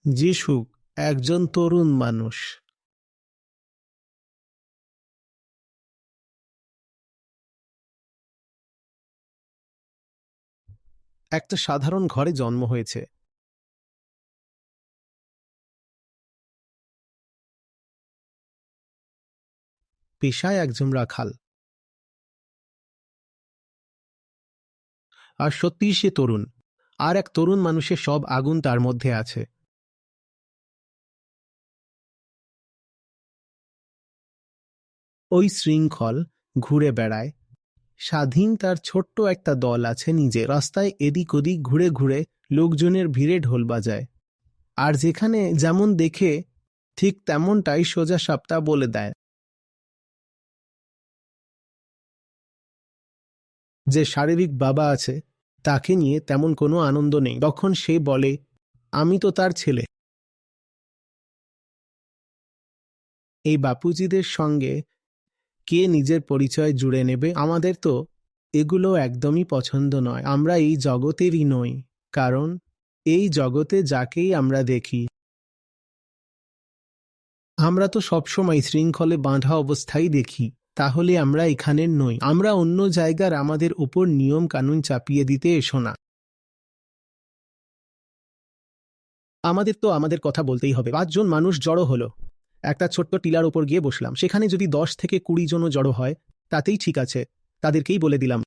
যিশু একজন তরুণ মানুষ। একটা সাধারণ ঘরে জন্ম হয়েছে। পেশায় একজন রাখাল। আর সত্যিই সে তরুণ। আর এক তরুণ মানুষের সব আগুন তার মধ্যে আছে। ওই শৃঙ্খল ঘুরে বেড়ায়। স্বাধীন তার ছোট্ট একটা দল আছে, নিজে রাস্তায় এদিক ওদিক ঘুরে ঘুরে লোকজনের ভিড়ে ঢোল বাজায়। আর যেখানে যেমন দেখে ঠিক তেমনটাই সোজা সাপটা বলে দেয়। যে শারীরিক বাবা আছে তাকে নিয়ে তেমন কোনো আনন্দ নেই, তখন সে বলে আমি তো তার ছেলে। এই বাপুজিদের সঙ্গে কে নিজের পরিচয় জুড়ে নেবে? আমাদের তো এগুলো একদমই পছন্দ নয়। আমরা এই জগতেরই নই, কারণ এই জগতে যাকেই আমরা দেখি আমরা তো সবসময় শৃঙ্খলে বাঁধা অবস্থায় দেখি। তাহলে আমরা এখানের নই, আমরা অন্য জায়গার। আমাদের উপর নিয়ম কানুন চাপিয়ে দিতে এসো না। আমাদের তো আমাদের কথা বলতেই হবে। 5 জন মানুষ জড়ো হলো, একটা ছোট্ট টিলার উপর গিয়ে বসলাম। সেখানে যদি 10 থেকে 20 জনও জড়ো হয় তাতেই ঠিক আছে, তাদেরকেই বলে দিলাম।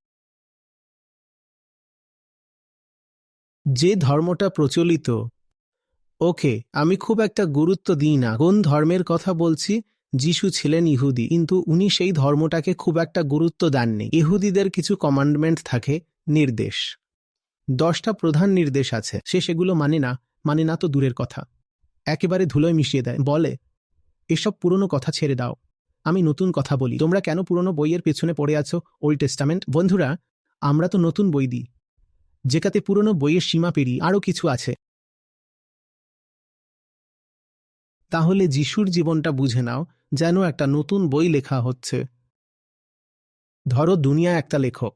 যে ধর্মটা প্রচলিত ওকে আমি খুব একটা গুরুত্ব দিই না। কোন ধর্মের কথা বলছি? যিশু ছিলেন ইহুদি, কিন্তু উনি সেই ধর্মটাকে খুব একটা গুরুত্ব দেননি। ইহুদিদের কিছু কমান্ডমেন্ট থাকে, নির্দেশ। 10টা প্রধান নির্দেশ আছে, সে সেগুলো মানে না তো দূরের কথা, একেবারে ধুলোয় মিশিয়ে দেয়। বলে এসব পুরনো কথা ছেড়ে দাও, আমি নতুন কথা বলি। তোমরা কেন পুরনো বইয়ের পেছনে পড়ে আছো? Old testament. বন্ধুরা, আমরা তো নতুন বই দিই, যেটাতে পুরনো বইয়ের সীমা পেরিয়ে আরও কিছু আছে। তাহলে যিশুর জীবনটা বুঝে নাও যেন একটা নতুন বই লেখা হচ্ছে। ধরো দুনিয়া একটা লেখক,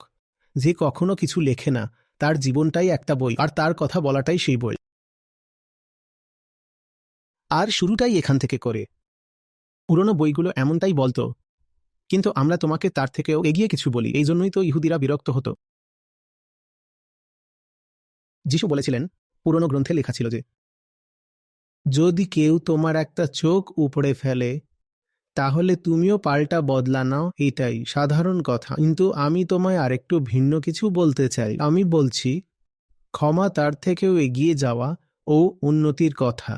যে কখনো কিছু লেখে না, তার জীবনটাই একটা বই, আর তার কথা বলাটাই সেই বই। আর শুরুটাই এখান থেকে করে। পুরনো বইগুলো এমনটাই বলতো, কিন্তু আমরা তোমাকে তার থেকেও এগিয়ে কিছু বলি। এই জন্যই তো ইহুদিরা বিরক্ত হতো। যিশু বলেছিলেন, পুরনো গ্রন্থে লেখা ছিল যে যদি কেউ তোমার একটা চোখ উপড়ে ফেলে, তাহলে তুমিও পাল্টা বদলা নাও। এটাই সাধারণ কথা, কিন্তু আমি তোমায় আরেকটু ভিন্ন কিছু বলতে চাই। আমি বলছি ক্ষমা তার থেকেও এগিয়ে যাওয়া ও উন্নতির কথা।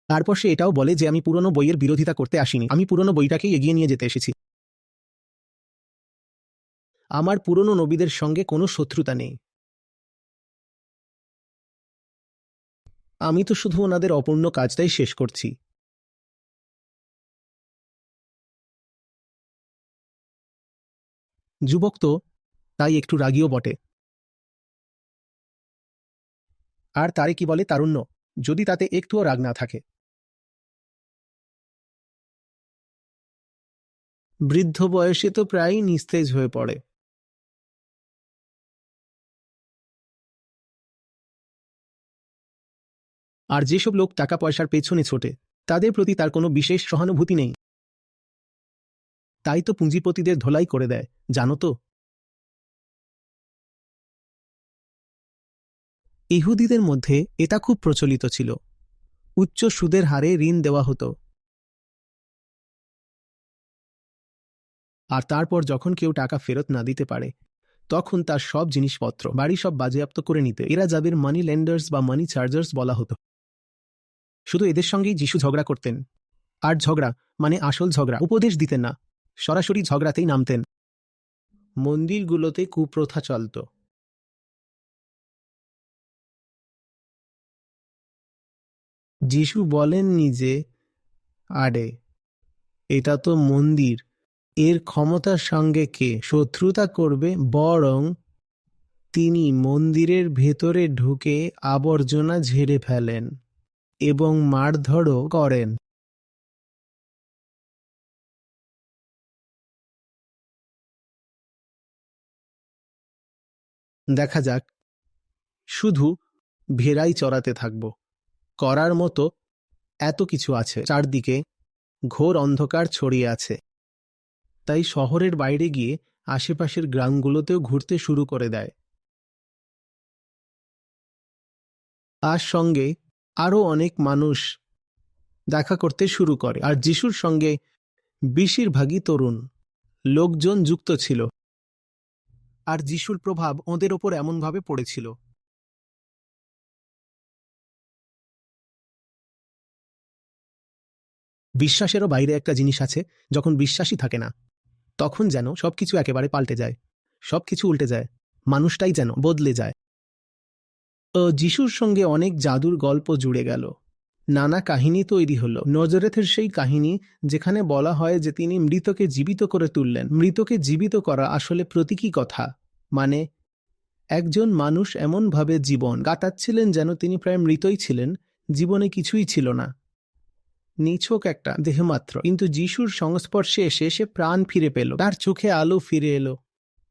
তারপর সে এটাও বলে যে আমি পুরনো বইয়ের বিরোধিতা করতে আসিনি, আমি পুরনো বইটাকেই এগিয়ে নিয়ে যেতে এসেছি। আমার পুরনো নবীদের সঙ্গে কোনো শত্রুতা নেই। আমি তো শুধু ওনাদের অপূর্ণ কাজটাই শেষ করছি। যুবক তো তাই একটু রাগীও বটে। আর তারে কি বলে তারুণ্য, যদি তাতে একটুও রাগ না থাকে। বৃদ্ধ বয়সে তো প্রায়ই নিস্তেজ হয়ে পড়ে। আর যেসব লোক টাকা পয়সার পেছনে ছোটে, তাদের প্রতি তার কোনো বিশেষ সহানুভূতি নেই। তাই তো পুঁজিপতিদের ধোলাই করে দেয়, জানো তো। ইহুদিদের মধ্যে এটা খুব প্রচলিত ছিল, উচ্চ সুদের হারে ঋণ দেওয়া হতো। আর তারপর যখন কেউ টাকা ফেরত না দিতে পারে, তখন তার সব জিনিসপত্র, বাড়ি সব বাজেয়াপ্ত করে নিতে। এরা যাদের মানি লেন্ডার্স বা মানি চার্জার্স বলা হতো। শুধু এদের সঙ্গেই যিশু ঝগড়া করতেন। আর ঝগড়া মানে আসল ঝগড়া, উপদেশ দিতেন না, সরাসরি ঝগড়াতেই নামতেন। মন্দিরগুলোতে কুপ্রথা চলত। যিশু বলেননি যে আরে এটা তো মন্দির, এর ক্ষমতার সঙ্গে কে শত্রুতা করবে? বরং তিনি মন্দিরের ভেতরে ঢুকে আবর্জনা ঝেড়ে ফেলেন এবং মারধরও করেন। দেখা যাক শুধু ভেড়াই চড়াতে থাকব। করার মতো এত কিছু আছে, চারদিকে ঘোর অন্ধকার ছড়িয়ে আছে। তাই শহরের বাইরে গিয়ে আশেপাশের গ্রামগুলোতেও ঘুরতে শুরু করে দেয়। তার সঙ্গে আরও অনেক মানুষ দেখা করতে শুরু করে, আর যিশুর সঙ্গে বেশিরভাগই তরুণ লোকজন যুক্ত ছিল। আর যিশুর প্রভাব ওদের ওপর এমনভাবে পড়েছিল। বিশ্বাসেরও বাইরে একটা জিনিস আছে, যখন বিশ্বাসই থাকে না তখন যেন সবকিছু একেবারে পাল্টে যায়, সবকিছু উল্টে যায়, মানুষটাই যেন বদলে যায়। যিশুর সঙ্গে অনেক জাদুর গল্প জুড়ে গেল, নানা কাহিনী তৈরি হলো। নজরেথের সেই কাহিনী যেখানে বলা হয় যে তিনি মৃতকে জীবিত করে তুললেন। মৃতকে জীবিত করা আসলে প্রতীকী কথা, মানে একজন মানুষ এমনভাবে জীবন কাটাচ্ছিলেন যেন তিনি প্রায় মৃতই ছিলেন, জীবনে কিছুই ছিল না, নিছক একটা দেহমাত্র। কিন্তু যিশুর সংস্পর্শে এসে সে প্রাণ ফিরে পেল, তার চোখে আলো ফিরে এলো,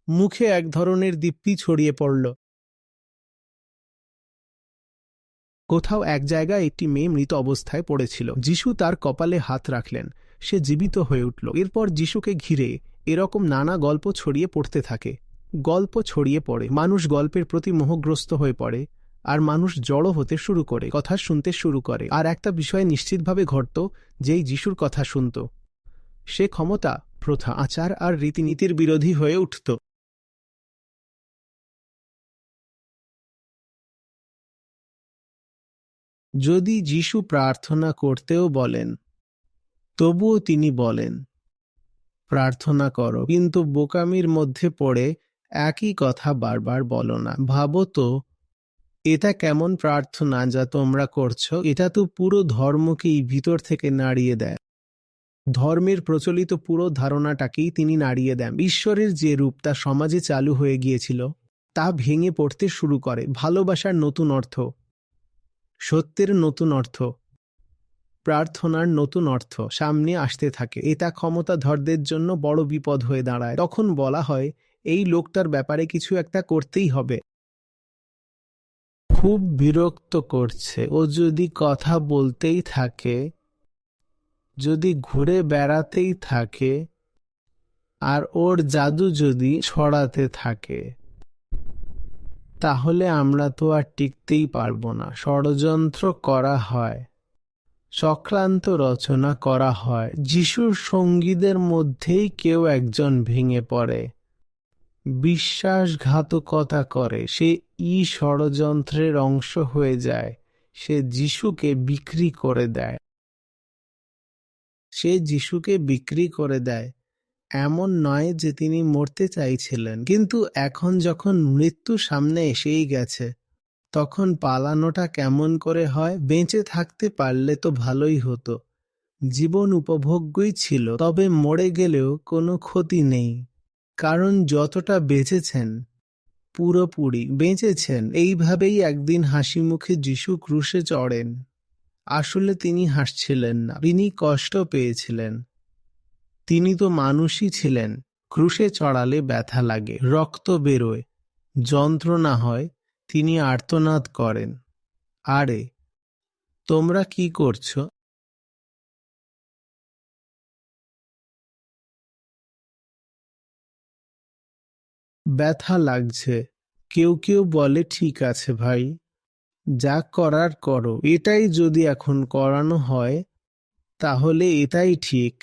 মুখে এক ধরনের দীপ্তি ছড়িয়ে পড়ল। কোথাও এক জায়গায় একটি মেয়ে মৃত অবস্থায় পড়েছিল। যিশু তার কপালে হাত রাখলেন, সে জীবিত হয়ে উঠল। এরপর যিশুকে ঘিরে এরকম নানা গল্প ছড়িয়ে পড়তে থাকে। গল্প ছড়িয়ে পড়ে, মানুষ গল্পের প্রতি মোহগ্রস্ত হয়ে পড়ে, আর মানুষ জড়ো হতে শুরু করে, কথা শুনতে শুরু করে। আর একটা বিষয় নিশ্চিতভাবে ঘটত, যেই যিশুর কথা শুনত সে ক্ষমতা, প্রথা, আচার আর রীতিনীতির বিরোধী হয়ে উঠত। যদি যিশু প্রার্থনা করতেও বলেন, তবুও তিনি বলেন প্রার্থনা করো, কিন্তু বোকামির মধ্যে পড়ে একই কথা বারবার বলো না। ভাবো তো, এটা কেমন প্রার্থনা যা তোমরা করছো? এটা তো পুরো ধর্মকেই ভিতর থেকে নাড়িয়ে দেয়। ধর্মের প্রচলিত পুরো ধারণাটাকেই তিনি নাড়িয়ে দেন। ঈশ্বরের যে রূপ তা সমাজে চালু হয়ে গিয়েছিল তা ভেঙে পড়তে শুরু করে। ভালোবাসার নতুন অর্থ, সত্যের নতুন অর্থ, প্রার্থনার নতুন অর্থ সামনে আসতে থাকে। এটা ক্ষমতাধরদের জন্য বড় বিপদ হয়ে দাঁড়ায়। তখন বলা হয় এই লোকটার ব্যাপারে কিছু একটা করতেই হবে। খুব বিরক্ত করছে, ও যদি কথা বলতেই থাকে, যদি ঘুরে বেড়াতেই থাকে, আর ওর জাদু যদি ছড়াতে থাকে, তাহলে আমরা তো আর টিকতেই পারবো না। ষড়যন্ত্র করা হয়, চক্রান্ত রচনা করা হয়। যিশুর সঙ্গীদের মধ্যেই কেউ একজন ভেঙে পড়ে, বিশ্বাসঘাতকতা করে, সে ষড়যন্ত্রের অংশ হয়ে যায়, সে যিশুকে বিক্রি করে দেয়। সে যিশুকে বিক্রি করে দেয়। এমন নয় যে তিনি মরতে চাইছিলেন, কিন্তু এখন যখন মৃত্যু সামনে এসেই গেছে, তখন পালানোটা কেমন করে হয়? বেঁচে থাকতে পারলে তো ভালোই হতো, জীবন উপভোগ্যই ছিল, তবে মরে গেলেও কোনো ক্ষতি নেই, কারণ যতটা বেঁচেছেন পুরোপুরি বেঁচেছেন। এইভাবেই একদিন হাসি মুখে যিশু ক্রুশে চড়েন। আসলে তিনি হাসছিলেন না, তিনি কষ্ট পেয়েছিলেন। তিনি তো মানুষই ছিলেন। ক্রুশে চড়ালে ব্যথা লাগে, রক্ত বেরোয়, যন্ত্রণা হয়, তিনি আর্তনাদ করেন, আরে তোমরা কি করছো? ব্যথা লাগছে। কেউ কেউ বলে ঠিক আছে ভাই, যা করার করো, এটাই যদি এখন করানো হয় তাহলে এটাই ঠিক।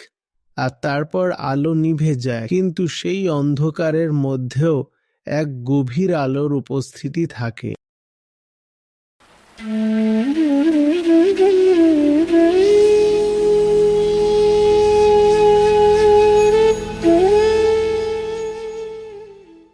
আর তারপর আলো নিভে যায়, কিন্তু সেই অন্ধকারের মধ্যেও এক গভীর আলোর উপস্থিতি থাকে।